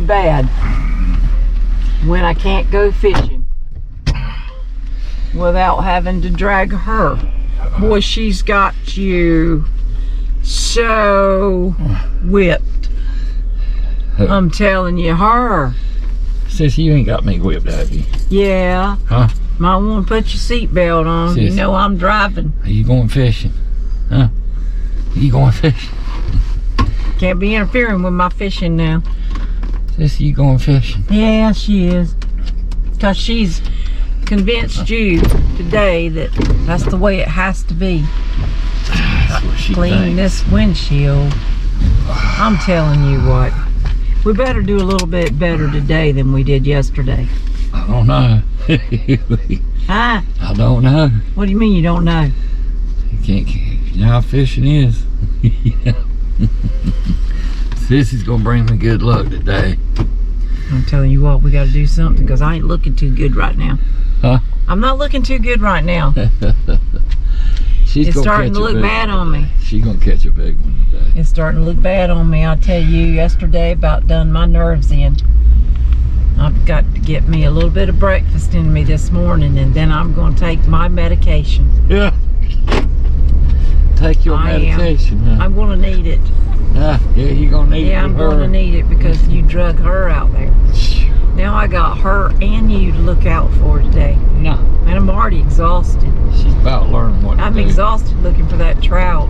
bad when I can't go fishing without having to drag her. Boy, she's got you so whipped. I'm telling you, her. Sissy, you ain't got me whipped, have you? Yeah. Huh? Might want to put your seatbelt on. Sissy. You know I'm driving. Are you going fishing? Huh? Are you going fishing? Can't be interfering with my fishing now. Sissy, you going fishing? Yeah, she is. Because she's convinced you today that that's the way it has to be. That's what she Clean thinks. this windshield. I'm telling you what. We better do a little bit better today than we did yesterday. I don't know. Huh? I don't know. What do you mean you don't know? You know how fishing is. Sissy's gonna bring me good luck today. I'm telling you what, we got to do something because I ain't looking too good right now. Huh? I'm not looking too good right now. It's starting to look bad on me. She's gonna catch a big one today. It's starting to look bad on me. I'll tell you, yesterday about done my nerves in. I've got to get me a little bit of breakfast in me this morning, and then I'm going to take my medication. Yeah. Take your medication, huh? I'm going to need it. Yeah, you're going to need it. Yeah, I'm going to need it because you drug her out there. Now I got her and you to look out for today. No. And I'm already exhausted. She's about learning what to do. I'm exhausted looking for that trout.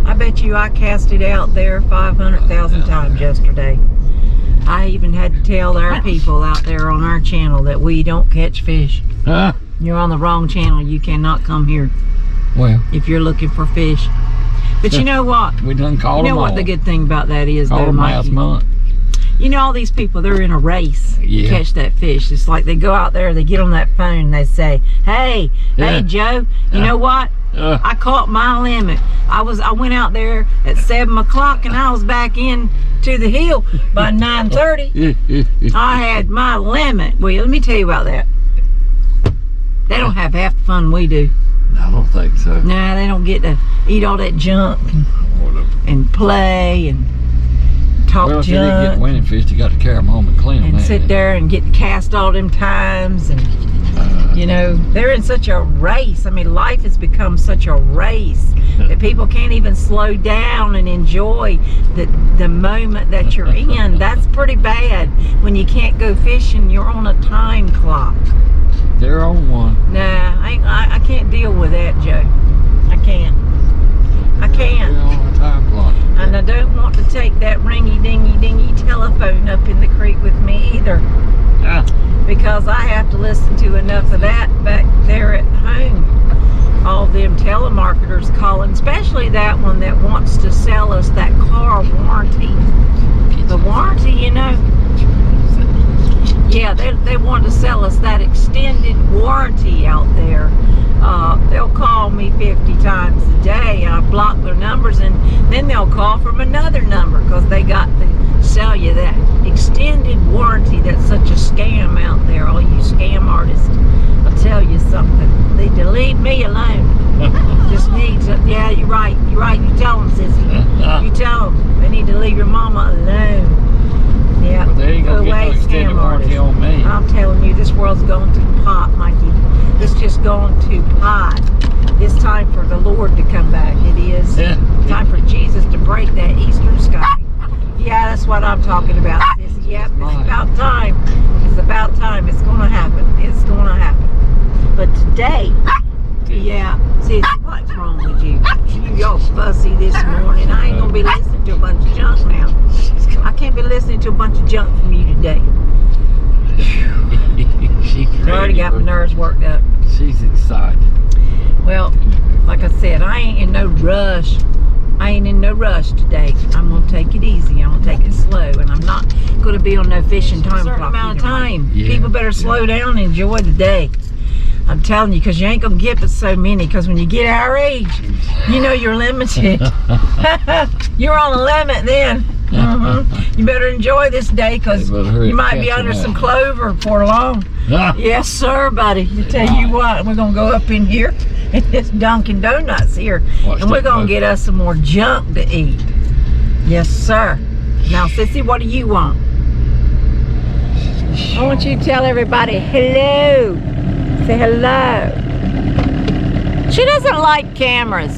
I bet you I cast it out there 500,000 times yesterday. I even had to tell our people out there on our channel that we don't catch fish. Huh? You're on the wrong channel. You cannot come here Well, if you're looking for fish. But you know what? we done called them You know what all. the good thing about that is, Called though, them last Mikey? month. You know, all these people, they're in a race to catch that fish. It's like they go out there, they get on that phone, and they say, hey Joe, you know what? I caught my limit. I went out there at 7 o'clock and I was back in to the hill by 9:30. I had my limit. Well, let me tell you about that. They don't have half the fun we do. I don't think so. Nah, they don't get to eat all that junk and play and talk Well, if you didn't get junk winning fish, you got to carry them home and clean them. and sit there and get cast all them times. And you know, they're in such a race. I mean, life has become such a race that people can't even slow down and enjoy the moment that you're in. That's pretty bad when you can't go fishing. You're on a time clock. They're on one. Nah, I can't deal with that, Joe. I can't. They're on a time clock. And I don't want to take that ringy-dingy-dingy telephone up in the creek with me either. Because I have to listen to enough of that back there at home. All them telemarketers calling, especially that one that wants to sell us that car warranty. The warranty, you know. Yeah, they want to sell us that extended warranty out there. They'll call me 50 times a day, and I block their numbers, and then they'll call from another number because they got to sell you that extended warranty. That's such a scam out there, all you scam artists. I'll tell you something. They leave me alone. Just need to, yeah, you're right. You tell them, Sissy. You tell them. They need to leave your mama alone. Yeah, Well, they ain't go gonna get away, no extended scam warranty artist. on me. I'm telling you, this world's going to pot, Mikey. It's just going to pot. It's time for the Lord to come back. It is time for Jesus to break that eastern sky. Yeah, that's what I'm talking about, Sissy. Yep, it's about time. It's about time. It's going to happen. It's going to happen. But today, yeah, Sissy, what's wrong with you? You're fussy this morning. I ain't going to be listening to a bunch of junk now. I can't be listening to a bunch of junk from you today. I already got my nerves worked up. She's excited. Well, like I said, I ain't in no rush. I ain't in no rush today. I'm gonna take it easy. I'm gonna take it slow, and I'm not gonna be on no fishing time clock. Amount of time. People better slow down and enjoy the day. I'm telling you, because you ain't gonna get but so many. Because when you get our age, you know you're limited. You're on a limit then. You better enjoy this day, because you might be under some clover before long. Yes, sir, buddy. I tell you what, we're gonna go up in here and this Dunkin' Donuts here, and we're gonna get us some more junk to eat. Yes, sir. Now, Sissy, what do you want? I want you to tell everybody hello. Say hello. She doesn't like cameras.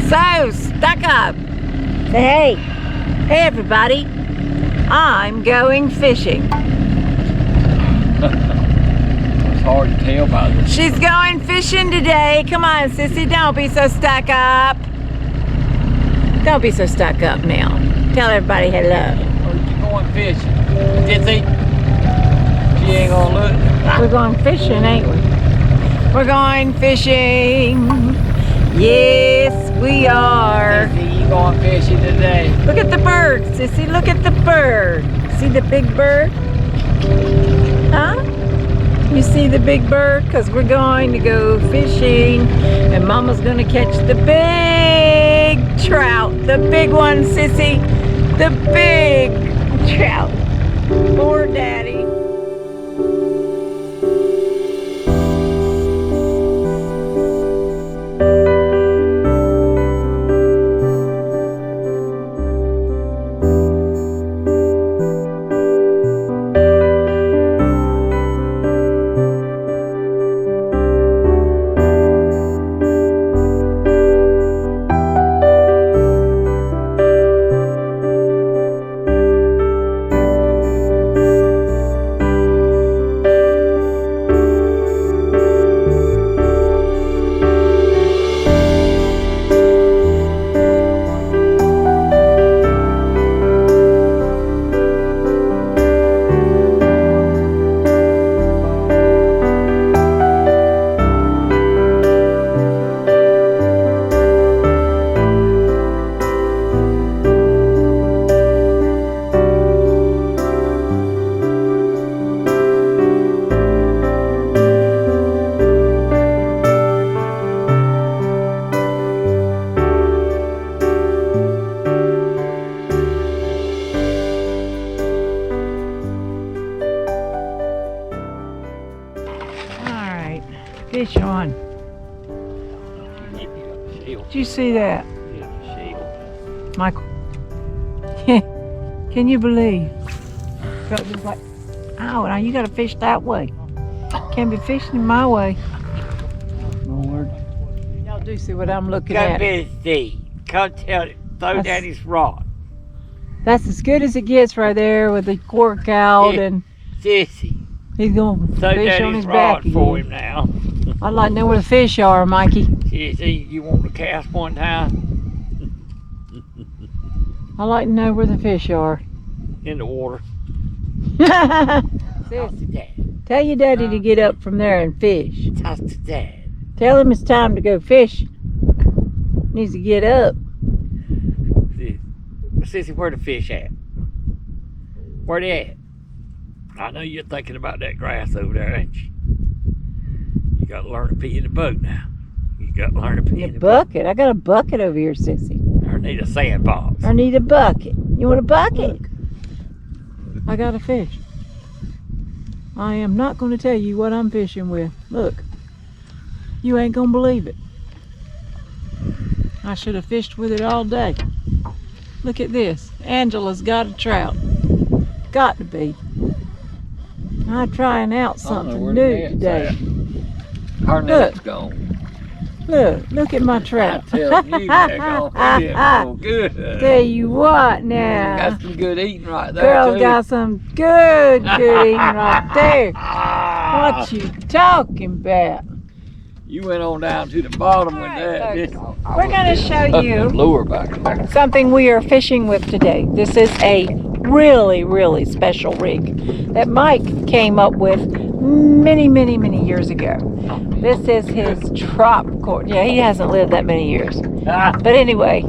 So stuck up. Say hey. Hey everybody. I'm going fishing. It's hard to tell by this. She's going fishing today. Come on, Sissy, don't be so stuck up. Don't be so stuck up now. Tell everybody hello. Oh, you going fishing? Sissy? She ain't gonna look. We're going fishing, ain't we? We're going fishing. Yes, we are. Sissy, you going fishing today? Look at the bird, Sissy. Look at the bird. See the big bird? Huh? You see the big bird? Because we're going to go fishing. And Mama's going to catch the big trout. The big one, Sissy. The big trout. Poor Daddy. Fish on. Did you see that? Michael? Can you believe? Felt just like, oh, now you gotta fish that way. Can't be fishing my way. Lord. Y'all do see what I'm looking Come at. Sissy. Come tell it. Throw Daddy's rod. That's as good as it gets right there with the cork out, and Sissy. he's gonna Throw fish on Daddy's his back rod for again. him now. I'd like to know where the fish are, Mikey. Sissy, you want to cast one time? I'd like to know where the fish are. In the water. Sis, to Dad. tell your daddy to get up from there and fish. Talk to Dad. Tell him it's time to go fish. Needs to get up. Sissy, where the fish at? Where they at? I know you're thinking about that grass over there, ain't you? You got to learn to pee in the boat now. You got to learn to pee in the bucket. I got a bucket over here, Sissy. I need a sandbox. I need a bucket. You want a bucket? I got a fish. I am not going to tell you what I'm fishing with. Look. You ain't going to believe it. I should have fished with it all day. Look at this. Angela's got a trout. Got to be. I'm trying out something new today. Her net's gone. Look at my trout. I tell you, that good. Tell you what now. Got some good eating right there. Girl too. got some good eating right there. What you talking about? You went on down to the bottom with that. Folks, we're going to show you Lure back there. something we are fishing with today. This is a really, really special rig that Mike came up with many, many, many years ago. This is his trop cord. Yeah, he hasn't lived that many years. But anyway,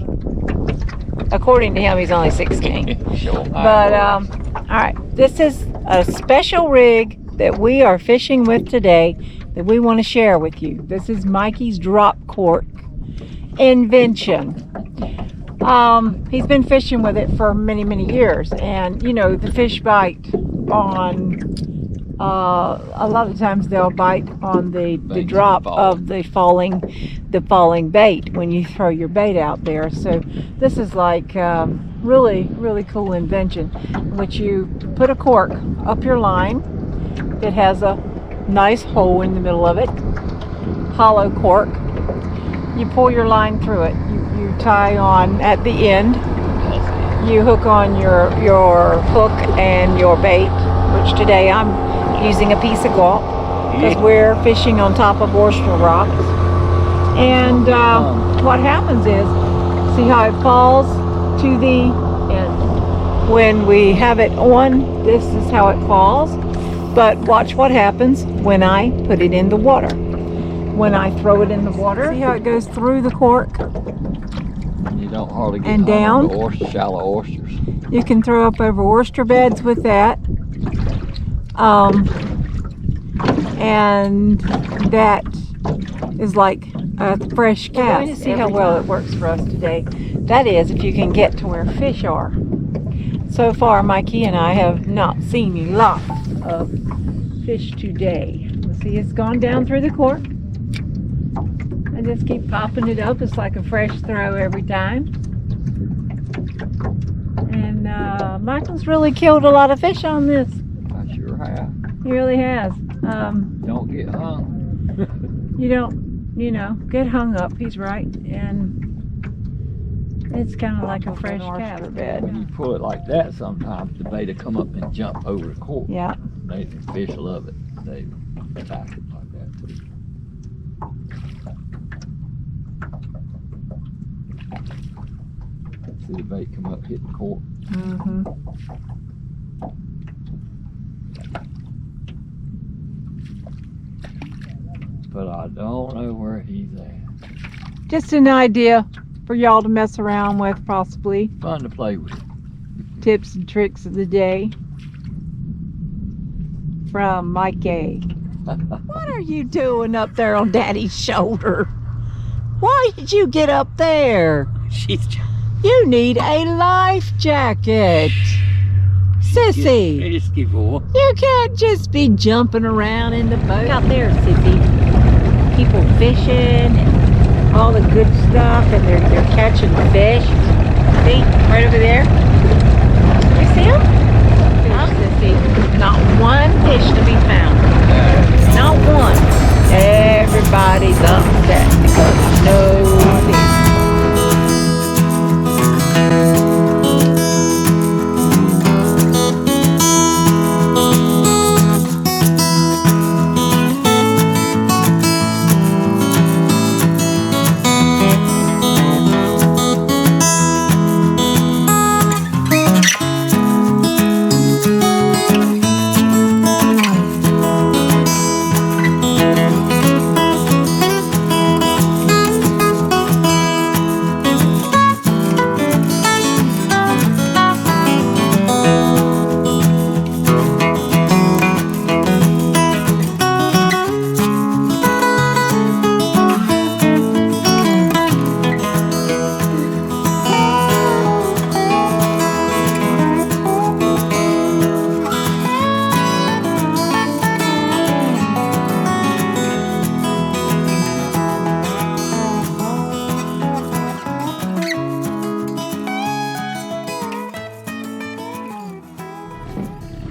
according to him, he's only 16. Sure. But, all right, this is a special rig that we are fishing with today that we want to share with you. This is Mikey's drop cork invention. He's been fishing with it for many, many years, and you know, the fish bite on a lot of times they'll bite on the drop of the falling bait when you throw your bait out there. So this is like really, really cool invention in which you put a cork up your line. It has a nice hole in the middle of it, hollow cork. You pull your line through it. You tie on at the end. You hook on your hook and your bait, which today I'm using a piece of gulp because we're fishing on top of oyster rocks. And what happens is, see how it falls to the end. When we have it on, this is how it falls. But watch what happens when I put it in the water. When I throw it in the water, see how it goes through the cork? You don't hardly get and down. Shallow oysters. You can throw up over oyster beds with that. And that is like a fresh cast. We're going to see how well it works for us today. That is, if you can get to where fish are. So far, Mikey and I have not seen lots of fish today. See, it's gone down through the cork. I just keep popping it up. It's like a fresh throw every time. And Michael's really killed a lot of fish on this. I sure have. He really has. Don't get hung. You don't, get hung up. He's right. And it's kind of like a fresh cast bed. When you pull it like that, sometimes the bait will come up and jump over the cork. Yeah. The fish love it. They attack it like that too. See the bait come up, hit the cork. Mm-hmm. But I don't know where he's at. Just an idea for y'all to mess around with, possibly. Fun to play with. Tips and tricks of the day from Mikey. What are you doing up there on Daddy's shoulder? Why did you get up there? You need a life jacket. Sissy, you can't just be jumping around in the boat. Out there, Sissy. People fishing and all the good stuff, and they're catching fish. See, right over there. You see them? Sissy. Not one fish to be found. Not one. Everybody's upset because there's no fish.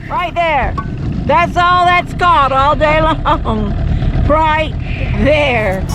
Right there. That's all that's caught all day long. Right there.